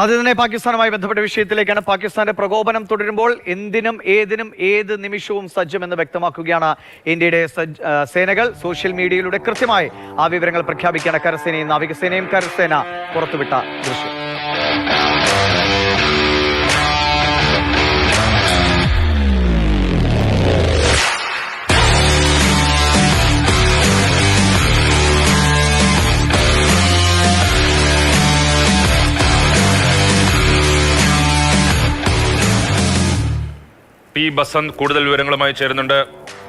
അത് തന്നെ പാകിസ്ഥാനുമായി ബന്ധപ്പെട്ട വിഷയത്തിലേക്കാണ്. പാകിസ്ഥാന്റെ പ്രകോപനം തുടരുമ്പോൾ എന്തിനും ഏതിനും ഏത് നിമിഷവും സജ്ജമെന്ന് വ്യക്തമാക്കുകയാണ് ഇന്ത്യയുടെ സേനകൾ. സോഷ്യൽ മീഡിയയിലൂടെ കൃത്യമായി ആ വിവരങ്ങൾ പ്രഖ്യാപിക്കുകയാണ് കരസേനയും നാവികസേനയും. കരസേന പുറത്തുവിട്ട ദൃശ്യം. പി ബസന്ത് കൂടുതൽ വിവരങ്ങളുമായി ചേരുന്നുണ്ട്.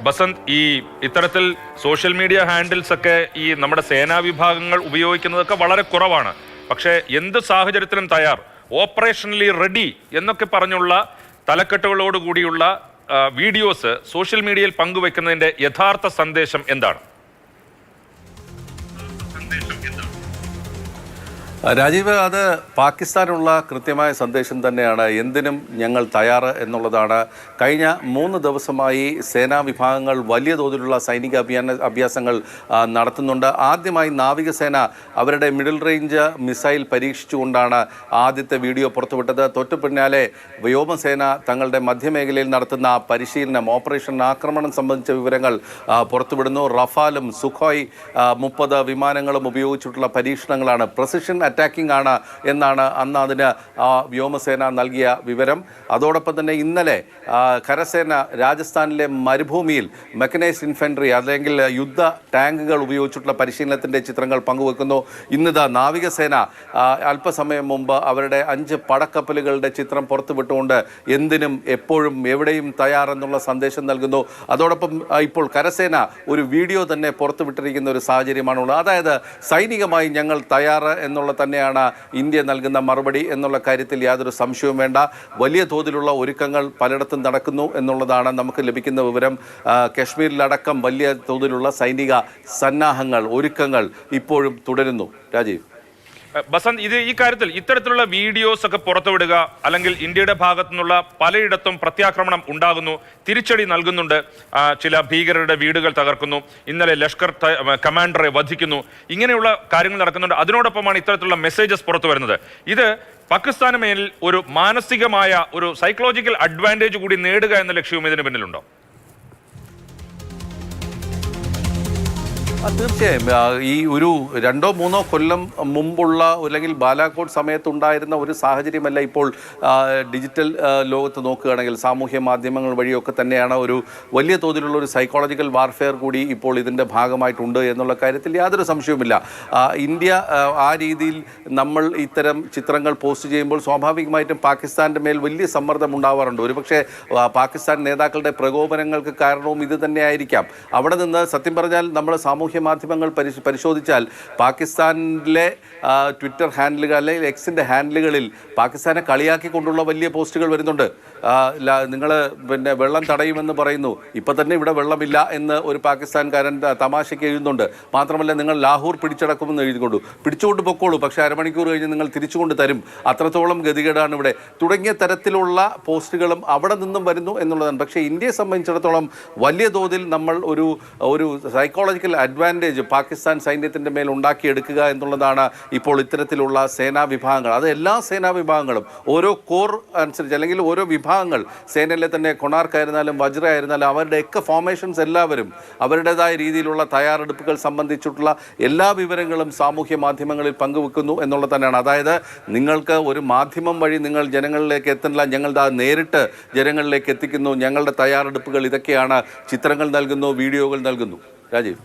ബസന്ത്, ഈ ഇത്തരത്തിൽ സോഷ്യൽ മീഡിയ ഹാൻഡിൽസ് ഒക്കെ ഈ നമ്മുടെ സേനാ വിഭാഗങ്ങൾ ഉപയോഗിക്കുന്നതൊക്കെ വളരെ കുറവാണ്. പക്ഷേ എന്ത് സാഹചര്യത്തിലും തയ്യാർ, ഓപ്പറേഷണലി റെഡി എന്നൊക്കെ പറഞ്ഞുള്ള തലക്കെട്ടുകളോടുകൂടിയുള്ള വീഡിയോസ് സോഷ്യൽ മീഡിയയിൽ പങ്കുവെക്കുന്നതിന്റെ യഥാർത്ഥ സന്ദേശം എന്താണ്? രാജീവ്, അത് പാകിസ്ഥാനുള്ള കൃത്യമായ സന്ദേശം തന്നെയാണ്. എന്തിനും ഞങ്ങൾ തയ്യാറ് എന്നുള്ളതാണ്. കഴിഞ്ഞ 3 ദിവസമായി സേനാ വിഭാഗങ്ങൾ വലിയ തോതിലുള്ള സൈനിക അഭ്യാസങ്ങൾ നടത്തുന്നുണ്ട്. ആദ്യമായി നാവികസേന അവരുടെ മിഡിൽ റേഞ്ച് മിസൈൽ പരീക്ഷിച്ചുകൊണ്ടാണ് ആദ്യത്തെ വീഡിയോ പുറത്തുവിട്ടത്. തൊട്ടു പിന്നാലെ വ്യോമസേന തങ്ങളുടെ മധ്യമേഖലയിൽ നടത്തുന്ന പരിശീലനം, ഓപ്പറേഷൻ ആക്രമണം സംബന്ധിച്ച വിവരങ്ങൾ പുറത്തുവിടുന്നു. റഫാലും സുഖോയ് 30 വിമാനങ്ങളും ഉപയോഗിച്ചിട്ടുള്ള പരീക്ഷണങ്ങളാണ്. പ്രസിഷൻ അറ്റാക്കിംഗ് ആണ് എന്നാണ് അന്ന് അതിന് വ്യോമസേന നൽകിയ വിവരം. അതോടൊപ്പം തന്നെ ഇന്നലെ കരസേന രാജസ്ഥാനിലെ മരുഭൂമിയിൽ മെക്കനൈസ്ഡ് ഇൻഫൻട്രി അല്ലെങ്കിൽ യുദ്ധ ടാങ്കുകൾ ഉപയോഗിച്ചിട്ടുള്ള പരിശീലനത്തിൻ്റെ ചിത്രങ്ങൾ പങ്കുവെക്കുന്നു. ഇന്നിതാ നാവികസേന അല്പസമയം മുമ്പ് അവരുടെ 5 പടക്കപ്പലുകളുടെ ചിത്രം പുറത്തുവിട്ടുകൊണ്ട് എന്തിനും എപ്പോഴും എവിടെയും തയ്യാറെന്നുള്ള സന്ദേശം നൽകുന്നു. അതോടൊപ്പം ഇപ്പോൾ കരസേന ഒരു വീഡിയോ തന്നെ പുറത്തുവിട്ടിരിക്കുന്ന ഒരു സാഹചര്യമാണുള്ളത്. അതായത് സൈനികമായി ഞങ്ങൾ തയ്യാറ് എന്നുള്ള തന്നെയാണ് ഇന്ത്യ നൽകുന്ന മറുപടി എന്നുള്ള കാര്യത്തിൽ യാതൊരു സംശയവും വേണ്ട. വലിയ തോതിലുള്ള ഒരുക്കങ്ങൾ പലയിടത്തും നടക്കുന്നു എന്നുള്ളതാണ് നമുക്ക് ലഭിക്കുന്ന വിവരം. കശ്മീരിലടക്കം വലിയ തോതിലുള്ള സൈനിക സന്നാഹങ്ങൾ, ഒരുക്കങ്ങൾ ഇപ്പോഴും തുടരുന്നു. രാജീവ്, ബസന്ത്, ഈ കാര്യത്തിൽ ഇത്തരത്തിലുള്ള വീഡിയോസ് ഒക്കെ പുറത്തുവിടുക, അല്ലെങ്കിൽ ഇന്ത്യയുടെ ഭാഗത്തു നിന്നുള്ള പലയിടത്തും പ്രത്യാക്രമണം ഉണ്ടാകുന്നു, തിരിച്ചടി നൽകുന്നുണ്ട്, ചില ഭീകരരുടെ വീടുകൾ തകർക്കുന്നു, ഇന്നലെ ലഷ്കർ കമാൻഡറെ വധിക്കുന്നു, ഇങ്ങനെയുള്ള കാര്യങ്ങൾ നടക്കുന്നുണ്ട്. അതിനോടൊപ്പമാണ് ഇത്തരത്തിലുള്ള മെസ്സേജസ് പുറത്തു വരുന്നത്. ഇത് പാകിസ്ഥാന് മേൽ ഒരു മാനസികമായ ഒരു സൈക്കോളജിക്കൽ അഡ്വാൻറ്റേജ് കൂടി നേടുക എന്ന ലക്ഷ്യവും ഇതിന് പിന്നിലുണ്ടോ? തീർച്ചയായും. ഈ ഒരു 2-3 കൊല്ലം മുമ്പുള്ള അല്ലെങ്കിൽ ബാലാകോട്ട് സമയത്തുണ്ടായിരുന്ന ഒരു സാഹചര്യമല്ല ഇപ്പോൾ. ഡിജിറ്റൽ ലോകത്ത് നോക്കുകയാണെങ്കിൽ സാമൂഹ്യ മാധ്യമങ്ങൾ വഴിയൊക്കെ തന്നെയാണ് ഒരു വലിയ തോതിലുള്ള ഒരു സൈക്കോളജിക്കൽ വാർഫെയർ കൂടി ഇപ്പോൾ ഇതിൻ്റെ ഭാഗമായിട്ടുണ്ട് എന്നുള്ള കാര്യത്തിൽ യാതൊരു സംശയവുമില്ല. ഇന്ത്യ ആ രീതിയിൽ നമ്മൾ ഇത്തരം ചിത്രങ്ങൾ പോസ്റ്റ് ചെയ്യുമ്പോൾ സ്വാഭാവികമായിട്ടും പാകിസ്ഥാൻ്റെ മേൽ വലിയ സമ്മർദ്ദം ഉണ്ടാവാറുണ്ട്. ഒരുപക്ഷെ പാകിസ്ഥാൻ നേതാക്കളുടെ പ്രകോപനങ്ങൾക്ക് കാരണവും ഇത് തന്നെയായിരിക്കാം. അവിടെ നിന്ന് സത്യം പറഞ്ഞാൽ നമ്മൾ സാമൂഹ്യ മാധ്യമങ്ങൾ പരിശോധിച്ചാൽ പാകിസ്ഥാനിലെ ട്വിറ്റർ ഹാൻഡിലുകൾ അല്ലെങ്കിൽ എക്സിൻ്റെ ഹാൻഡിലുകളിൽ പാകിസ്ഥാനെ കളിയാക്കിക്കൊണ്ടുള്ള വലിയ പോസ്റ്റുകൾ വരുന്നുണ്ട്. നിങ്ങൾ വെള്ളം തടയുമെന്ന് പറയുന്നു, ഇപ്പം തന്നെ ഇവിടെ വെള്ളമില്ല എന്ന് ഒരു പാകിസ്ഥാൻകാരൻ തമാശയ്ക്ക് എഴുതുന്നുണ്ട്. മാത്രമല്ല, നിങ്ങൾ ലാഹോർ പിടിച്ചടക്കുമെന്ന് എഴുതിക്കൊണ്ടു, പിടിച്ചുകൊണ്ട് പൊക്കോളൂ, പക്ഷേ അരമണിക്കൂർ കഴിഞ്ഞ് നിങ്ങൾ തിരിച്ചുകൊണ്ട് തരും, അത്രത്തോളം ഗതികേടാണ് ഇവിടെ, തുടങ്ങിയ തരത്തിലുള്ള പോസ്റ്റുകളും അവിടെ നിന്നും വരുന്നു എന്നുള്ളതാണ്. പക്ഷേ ഇന്ത്യയെ സംബന്ധിച്ചിടത്തോളം വലിയ തോതിൽ നമ്മൾ ഒരു സൈക്കോളജിക്കൽ അഡ്വാൻറ്റേജ് പാകിസ്ഥാൻ സൈന്യത്തിൻ്റെ മേൽ ഉണ്ടാക്കിയെടുക്കുക എന്നുള്ളതാണ് ഇപ്പോൾ ഇത്തരത്തിലുള്ള സേനാ വിഭാഗങ്ങൾ. അത് എല്ലാ സേനാ വിഭാഗങ്ങളും ഓരോ കോർ അനുസരിച്ച് അല്ലെങ്കിൽ ഓരോ വിഭാഗങ്ങൾ, സേനയിലെ തന്നെ കൊണാർക്കായിരുന്നാലും വജ്ര ആയിരുന്നാലും അവരുടെയൊക്കെ ഫോർമേഷൻസ് എല്ലാവരും അവരുടേതായ രീതിയിലുള്ള തയ്യാറെടുപ്പുകൾ സംബന്ധിച്ചിട്ടുള്ള എല്ലാ വിവരങ്ങളും സാമൂഹ്യ മാധ്യമങ്ങളിൽ പങ്കുവെക്കുന്നു എന്നുള്ളത് തന്നെയാണ്. അതായത് നിങ്ങൾക്ക് ഒരു മാധ്യമം വഴി നിങ്ങൾ ജനങ്ങളിലേക്ക് എത്തുന്നില്ല, ഞങ്ങൾ നേരിട്ട് ജനങ്ങളിലേക്ക് എത്തിക്കുന്നു, ഞങ്ങളുടെ തയ്യാറെടുപ്പുകൾ ഇതൊക്കെയാണ്, ചിത്രങ്ങൾ നൽകുന്നു, വീഡിയോകൾ നൽകുന്നു. രാജീവ്.